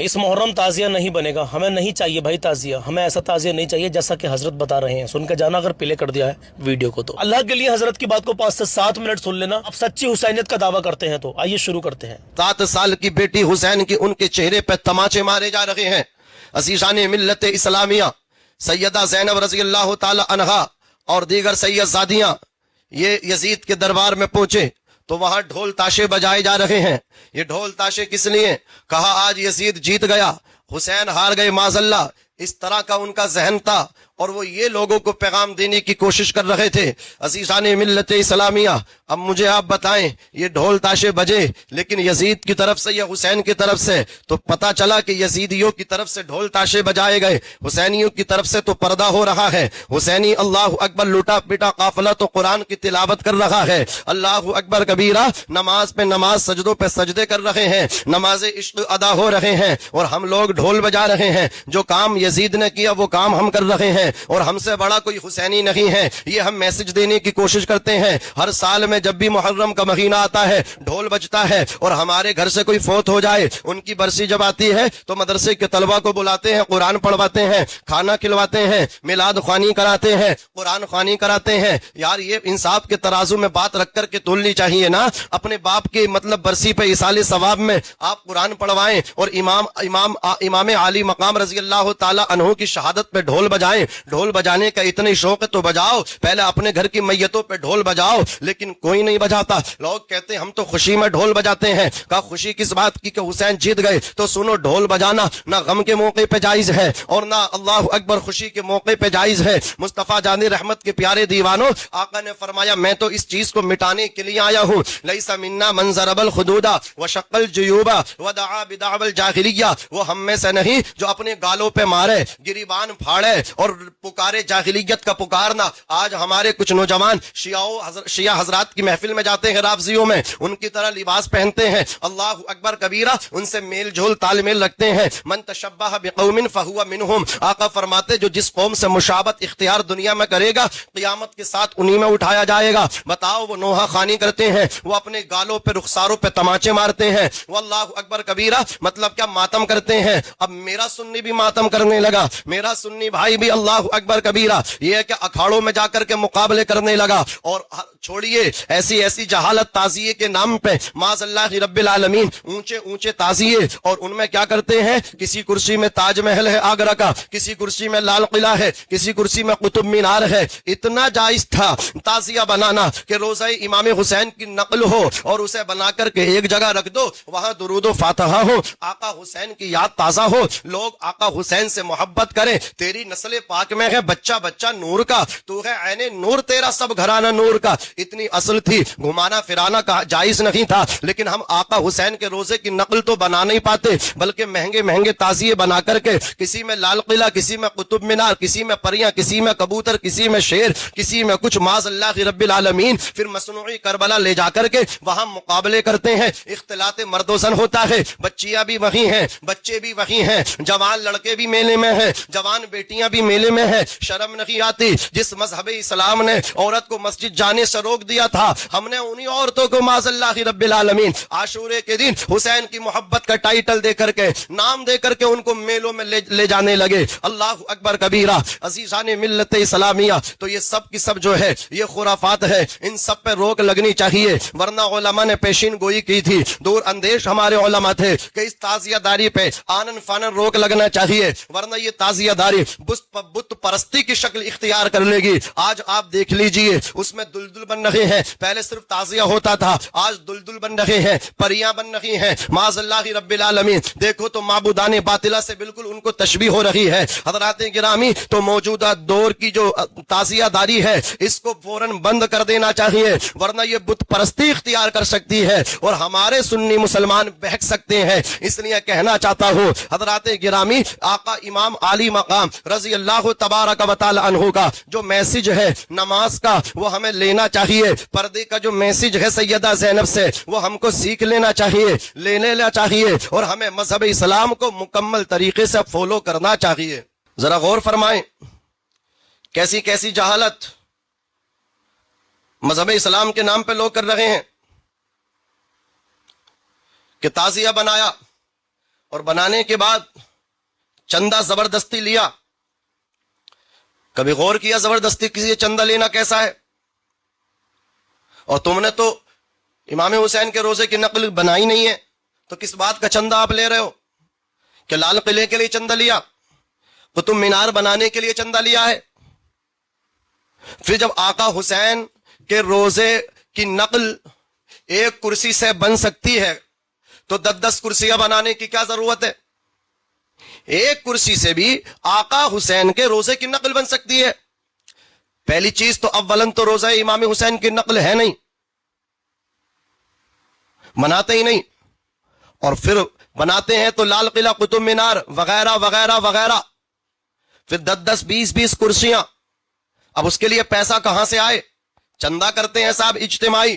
اس محرم تعزیہ نہیں بنے گا، ہمیں نہیں چاہیے بھائی تعزیہ، ہمیں ایسا تعزیہ نہیں چاہیے جیسا کہ حضرت بتا رہے ہیں۔ سن کے جانا اگر پلے کر دیا ہے ویڈیو کو تو اللہ کے لیے حضرت کی بات کو 5 سے 7 منٹ سن لینا۔ اب سچی حسینیت کا دعویٰ کرتے ہیں تو آئیے شروع کرتے ہیں۔ 7 سال کی بیٹی حسین کی ان کے چہرے پہ تماچے مارے جا رہے ہیں۔ عزیزان ملت اسلامیہ، سیدہ زینب رضی اللہ تعالی عنہا اور دیگر سید زادیاں یہ یزید کے دربار میں پہنچے تو وہاں ڈھول تاشے بجائے جا رہے ہیں۔ یہ ڈھول تاشے کس لیے؟ کہا آج یزید جیت گیا، حسین ہار گئے معاذ اللہ، اس طرح کا ان کا ذہن تھا، اور وہ یہ لوگوں کو پیغام دینے کی کوشش کر رہے تھے۔ عزیزان ملت اسلامیہ، اب مجھے آپ بتائیں، یہ ڈھول تاشے بجے لیکن یزید کی طرف سے یا حسین کی طرف سے؟ تو پتا چلا کہ یزیدیوں کی طرف سے ڈھول تاشے بجائے گئے، حسینیوں کی طرف سے تو پردہ ہو رہا ہے۔ حسینی اللہ اکبر لوٹا پیٹا قافلہ تو قرآن کی تلاوت کر رہا ہے، اللہ اکبر کبیرہ، نماز پہ نماز، سجدوں پہ سجدے کر رہے ہیں، نماز عشق ادا ہو رہے ہیں، اور ہم لوگ ڈھول بجا رہے ہیں۔ جو کام یزید نے کیا وہ کام ہم کر رہے ہیں، اور ہم سے بڑا کوئی حسینی نہیں ہے۔ یہ ہم میسج دینے کی کوشش کرتے ہیں۔ ہر سال میں جب بھی محرم کا مہینہ آتا ہے ڈھول بجتا ہے، اور ہمارے گھر سے کوئی فوت ہو جائے، ان کی برسی جب آتی ہے تو مدرسے کے طلبہ کو بلاتے ہیں، قرآن پڑھواتے ہیں، کھانا کھلواتے ہیں، میلاد خوانی کراتے ہیں، قرآن خوانی کراتے ہیں۔ یار یہ انصاف کے ترازو میں بات رکھ کر کے تولنی چاہیے نا۔ اپنے باپ کی مطلب برسی پہ ایصال ثواب میں آپ قرآن پڑھوائیں، اور امام عالی مقام رضی اللہ تعالی عنہ کی شہادت پہ ڈھول بجائیں۔ ڈھول بجانے کا اتنی شوق ہے تو بجاؤ، پہلے اپنے گھر کی میتوں پہ ڈھول بجاؤ، لیکن کوئی نہیں بجاتا۔ لوگ کہتے ہیں ہم تو خوشی میں ڈھول بجاتے ہیں۔ کہا خوشی کس بات کی کہ حسین جیت گئے؟ تو سنو، ڈھول بجانا نہ غم کے موقع پہ جائز ہے اور نہ اللہ اکبر خوشی کے موقع پہ جائز ہے۔ مصطفیٰ جان رحمت کے پیارے دیوانوں، آقا نے فرمایا میں تو اس چیز کو مٹانے کے لیے آیا ہوں۔ لیس منا من ضرب الخدود وشق الجیوب ودعا بدعوى الجاہلیہ، وہ ہم میں سے نہیں جو اپنے گالوں پہ مارے، گریبان پھاڑے اور پکارے جاہلیت کا پکارنا۔ آج ہمارے کچھ نوجوان شیعہ حضرات کی محفل میں جاتے ہیں، رافضیوں میں، ان کی طرح لباس پہنتے ہیں، اللہ اکبر کبیرہ، ان سے میل جول تال میل رکھتے ہیں۔ من تشبہ بقوم فہو منہم، آقا فرماتے جو جس قوم سے مشابہت اختیار دنیا میں کرے گا قیامت کے ساتھ انہی میں اٹھایا جائے گا۔ بتاؤ، وہ نوحہ خوانی کرتے ہیں، وہ اپنے گالوں پہ رخساروں پہ تماچے مارتے ہیں، وہ اللہ اکبر کبیرہ مطلب کیا ماتم کرتے ہیں۔ اب میرا سنی بھی ماتم کرنے لگا، میرا سنی بھائی بھی اللہ اکبر کبیرہ یہ ہے کہ اکھاڑوں میں جا کر کے مقابلے کرنے لگا۔ اور چھوڑیے ایسی جہالت، تعزیے کے نام پہ معاذ اللہ رب العالمین اونچے تعزیے، اور ان میں کیا کرتے ہیں؟ کسی کرسی میں تاج محل ہے آگرہ کا، کسی کرسی میں لال قلعہ ہے، کسی کرسی میں قطب مینار ہے۔ اتنا جائز تھا تعزیہ بنانا کہ روزہ امام حسین کی نقل ہو اور اسے بنا کر کے ایک جگہ رکھ دو، وہاں درود و فاتحہ ہو، آقا حسین کی یاد تازہ ہو، لوگ آقا حسین سے محبت کریں۔ تیری نسل پاک میں ہے بچہ نور کا، تو ہے عین نور، تیرا سب گھرانہ نور کا۔ اتنی اصل تھی، گھمانا پھرانا کا جائز نہیں تھا، لیکن ہم آقا حسین کے روزے کی نقل تو بنا نہیں پاتے، بلکہ مہنگے تعزیے بنا کر کے کسی میں لال قلعہ، کسی میں قطب مینار، کسی میں پریاں، کسی میں کبوتر، کسی میں شیر، کسی میں کچھ معاذ اللہ رب العالمین، پھر مصنوعی کربلا لے جا کر کے وہاں مقابلے کرتے ہیں۔ اختلاط مرد و زن ہوتا ہے، بچیاں بھی وہی ہیں، بچے بھی وہی ہیں، جوان لڑکے بھی میلے میں ہیں، جوان بیٹیاں بھی میلے میں ہیں۔ شرم نہیں آتی؟ جس مذہب اسلام نے عورت کو مسجد جانے سے روک دیا تھا، ہم نے انہی عورتوں کو معاذ اللہ رب العالمین عاشورے کے دن حسین کی محبت کا ٹائٹل دے کر کے، نام دے کر کے ان کو میلوں میں لے جانے لگے۔ اللہ اکبر کبیرہ۔ عزیزان ملت اسلامیہ، تو یہ سب کی سب جو ہے یہ خرافات ہے، ان سب پہ روک لگنی چاہیے، ورنہ علماء نے پیشین گوئی کی تھی، دور اندیش ہمارے علماء تھے کہ اس تعزیہ داری پہ آنن فانن روک لگنا چاہیے، ورنہ یہ تعزیہ داری بت پرستی کی شکل اختیار کر لے گی۔ آج آپ دیکھ لیجئے، اس میں دلدل بن رہے ہیں، پہلے صرف تعزیہ ہوتا تھا، آج دلدل بن رہے ہیں، پریاں بن رہی ہیں، معاذ اللہ رب العالمین۔ دیکھو تو معبودان باطلہ سے بالکل ان کو تشبیہ ہو رہی ہے۔ حضرات گرامی، تو موجودہ دور کی جو تعزیہ داری ہے اس کو فوراً بند کر دینا چاہیے، ورنہ یہ بت پرستی اختیار کر سکتی ہے اور ہمارے سنی مسلمان بہک سکتے ہیں۔ اس لیے کہنا چاہتا ہوں حضرات گرامی، آقا امام عالی مقام رضی اللہ تبارک و تعالی عنہ کا جو میسج ہے نماز کا، وہ ہمیں لینا چاہیے۔ پردے کا جو میسج ہے سیدہ زینب سے، وہ ہم کو سیکھ لینا چاہیے، لینا چاہیے، اور ہمیں مذہب اسلام کو مکمل طریقے سے فالو کرنا چاہیے۔ ذرا غور فرمائیں، کیسی جہالت مذہب اسلام کے نام پہ لوگ کر رہے ہیں کہ تعزیہ بنایا اور بنانے کے بعد چندہ زبردستی لیا. کبھی غور کیا زبردستی کسی سے چندہ لینا کیسا ہے؟ اور تم نے تو امام حسین کے روزے کی نقل بنائی نہیں ہے, تو کس بات کا چندہ آپ لے رہے ہو؟ کہ لال قلعے کے لیے چندہ لیا, قطب مینار بنانے کے لیے چندہ لیا ہے؟ پھر جب آقا حسین کے روزے کی نقل ایک کرسی سے بن سکتی ہے تو 10 کرسیاں بنانے کی کیا ضرورت ہے؟ ایک کرسی سے بھی آقا حسین کے روزے کی نقل بن سکتی ہے. پہلی چیز تو اولن تو روزہ امام حسین کی نقل ہے نہیں, بناتے ہی نہیں, اور پھر بناتے ہیں تو لال قلعہ, قطب مینار وغیرہ وغیرہ وغیرہ, پھر 10 20 کرسیاں. اب اس کے لیے پیسہ کہاں سے آئے؟ چندہ کرتے ہیں صاحب اجتماعی,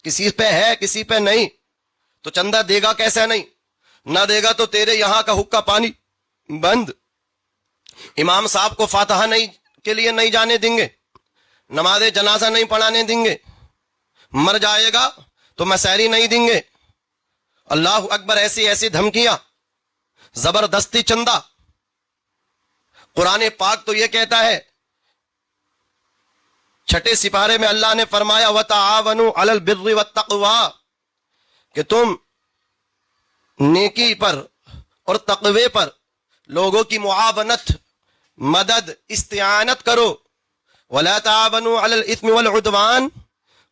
کسی پہ ہے کسی پہ نہیں, تو چندہ دے گا کیسے نہیں؟ نہ دے گا تو تیرے یہاں کا حقہ پانی بند. امام صاحب کو فاتحہ نہیں کے لیے نہیں جانے دیں گے, نماز جنازہ نہیں پڑھانے دیں گے, مر جائے گا تو مسحری نہیں دیں گے. اللہ اکبر, ایسی ایسی دھمکیاں, زبردستی چندہ. قرآن پاک تو یہ کہتا ہے, 6 سپارے میں اللہ نے فرمایا وَتَعَاوَنُوا عَلَى الْبِرِّ وَالتَّقْوَى, کہ تم نیکی پر اور تقوی پر لوگوں کی معاونت, مدد, استعانت کرو. وَلَا تَعَاوَنُوا عَلَى الْإِثْمِ وَالْعُدْوَانِ,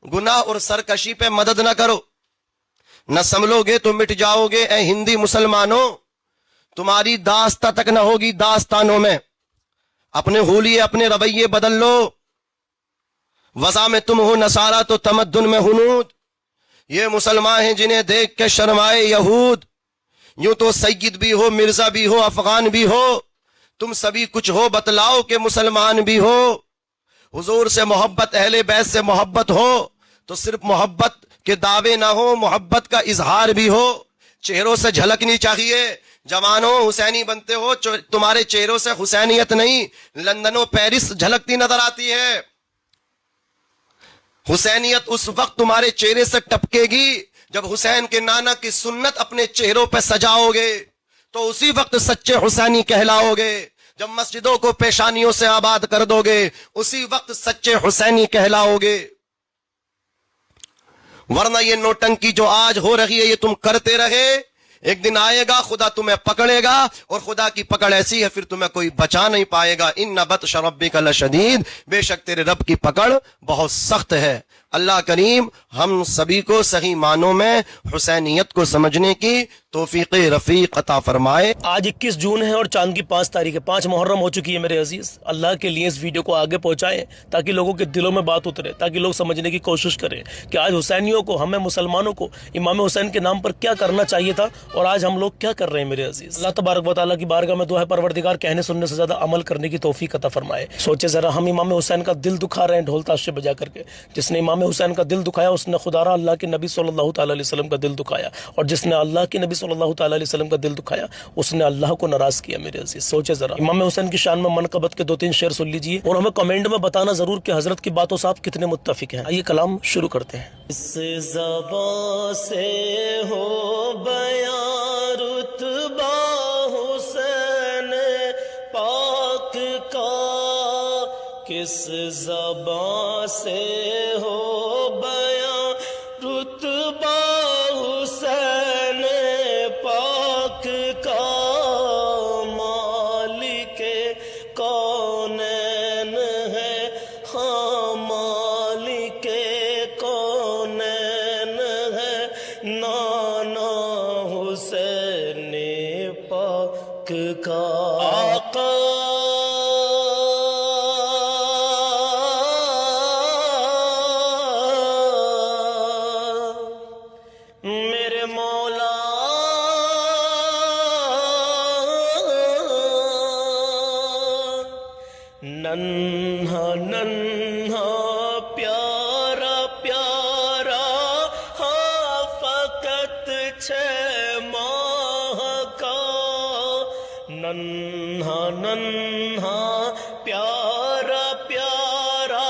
گناہ اور سرکشی پہ مدد نہ کرو. نہ سنبھلو گے تو مٹ جاؤ گے اے ہندی مسلمانوں, تمہاری داستہ تک نہ ہوگی داستانوں میں. اپنے حولیے اپنے رویے بدل لو. وضع میں تم ہو نصارہ تو تمدن میں ہنود, یہ مسلمان ہیں جنہیں دیکھ کے شرمائے یہود. یوں تو سید بھی ہو, مرزا بھی ہو, افغان بھی ہو, تم سبھی کچھ ہو, بتلاؤ کہ مسلمان بھی ہو. حضور سے محبت, اہل بیت سے محبت ہو تو صرف محبت کے دعوے نہ ہو, محبت کا اظہار بھی ہو. چہروں سے جھلکنی چاہیے. جوانوں حسینی بنتے ہو, تمہارے چہروں سے حسینیت نہیں, لندن و پیرس جھلکتی نظر آتی ہے. حسینیت اس وقت تمہارے چہرے سے ٹپکے گی جب حسین کے نانا کی سنت اپنے چہروں پہ سجاؤ گے, تو اسی وقت سچے حسینی کہلاؤ گے. جب مسجدوں کو پیشانیوں سے آباد کر دو گے, اسی وقت سچے حسینی کہلاؤ گے. ورنہ یہ نوٹنکی جو آج ہو رہی ہے یہ تم کرتے رہے, ایک دن آئے گا خدا تمہیں پکڑے گا, اور خدا کی پکڑ ایسی ہے پھر تمہیں کوئی بچا نہیں پائے گا. ان بطش ربک لشدید, بے شک تیرے رب کی پکڑ بہت سخت ہے. اللہ کریم ہم سبھی کو صحیح معنوں میں حسینیت کو سمجھنے کی توفیق رفیق عطا فرمائے. آج 21 جون ہے اور چاند کی 5 تاریخ ہے, 5 محرم ہو چکی ہے میرے عزیز. اللہ کے لیے اس ویڈیو کو آگے پہنچائیں تاکہ لوگوں کے دلوں میں بات اترے, تاکہ لوگ سمجھنے کی کوشش کریں کہ آج حسینیوں کو, ہمیں مسلمانوں کو امام حسین کے نام پر کیا کرنا چاہیے تھا اور آج ہم لوگ کیا کر رہے ہیں میرے عزیز. اللہ تبارک و تعالیٰ کی بارگاہ میں دعا ہے پروردگار کہنے سننے سے زیادہ عمل کرنے کی توفیق عطا فرمائے. سوچے ذرا, ہم امام حسین کا دل دکھا رہے ہیں ڈھول تاشے بجا کر کے. جس نے امام حسین کا دل دکھایا اس نے خدا را اللہ کے نبی صلی اللہ تعالیٰ علیہ وسلم کا دل دکھایا, اور جس نے اللہ کے نبی صلی اللہ تعالیٰ علیہ وسلم کا دل دکھایا اس نے اللہ کو ناراض کیا میرے عزیز. سوچے ذرا. امام حسین کی شان میں منقبت کے 2-3 شعر سن لیجئے اور ہمیں کمنٹ میں بتانا ضرور کہ حضرت کی باتوں سے آپ کتنے متفق ہیں. آئیے کلام شروع کرتے ہیں. اس زبان سے ہو بیان رتبہ حسین پاک کا, کس زبان سے ہو بیان رتبہ حسین پاک کا, مالک کونین ہے, ہاں مالک کونین ہے, نانا حسین پاک کا. آقا میرے مولا ننھا ننھا پیارا پیارا, ہاں فقط 6 ماہ کا, ننھا ننھا پیارا پیارا,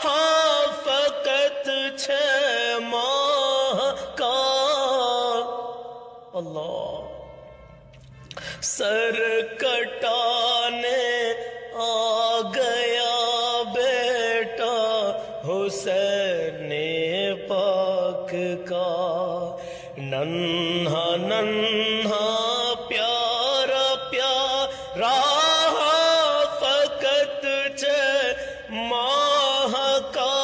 ہاں فقط 6 ماہ کا. اللہ سر کٹانے آ گیا بیٹا حسین پاک کا، ننھا ننھا پیارا پیارا فقط چھ ماہ کا،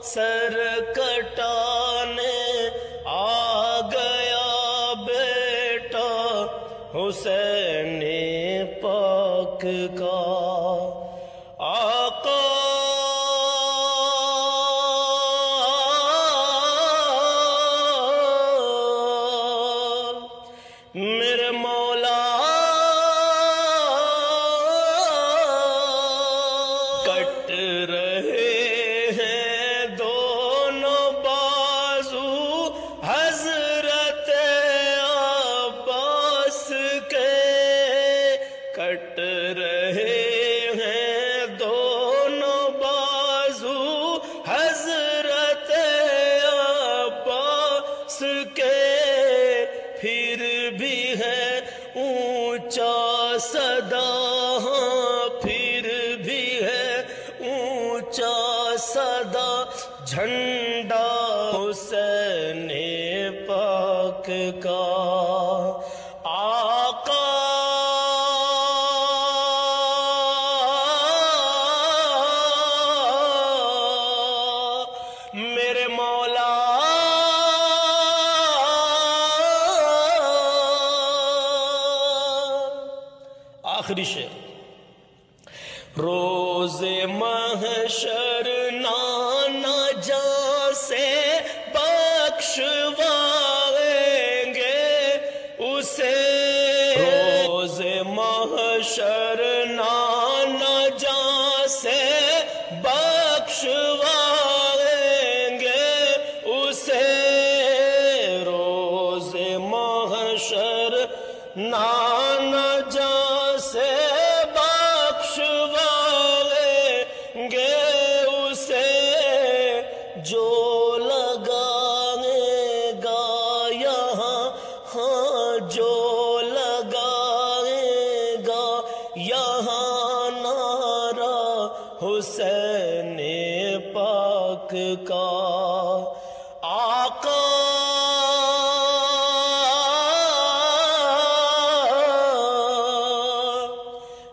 سر کٹانے آ گیا بیٹا حسین پاک کا۔ آقا میرے مولا کٹ رہے ہیں دونوں بازو حضرت عباس کے، کٹ رہے ہیں دونوں بازو حضرت عباس کے، پھر بھی ہے اونچا صدا، ہاں پھر بھی ہے اونچا صدا، جھنڈا حسین پاک کا۔ آقا میرے مولا آخری شعر، روز محشر نانا جاں سے بخشوائیں گے اسے، روز محشر نانا جاں سے بخشوائیں گے اسے، روز محشر نانا جاں سے بخشوائیں گے اسے، جو لگائے گا یہاں، ہاں جو لگائے گا یہاں نعرہ حسین پاک کا۔ آقا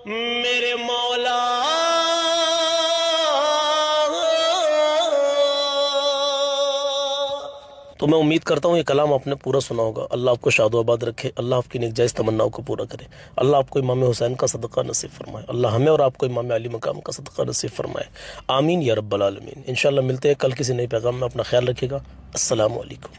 میرے مولا تو میں امید کرتا ہوں یہ کلام آپ نے پورا سنا ہوگا۔ اللہ آپ کو شاد و آباد رکھے، اللہ آپ کی نیک جائز تمناؤں کو پورا کرے، اللہ آپ کو امام حسین کا صدقہ نصیب فرمائے، اللہ ہمیں اور آپ کو امام علی مقام کا صدقہ نصیب فرمائے، آمین یا رب العالمین۔ انشاءاللہ ملتے ہیں کل کسی نئے پیغام میں، اپنا خیال رکھیے گا، السلام علیکم۔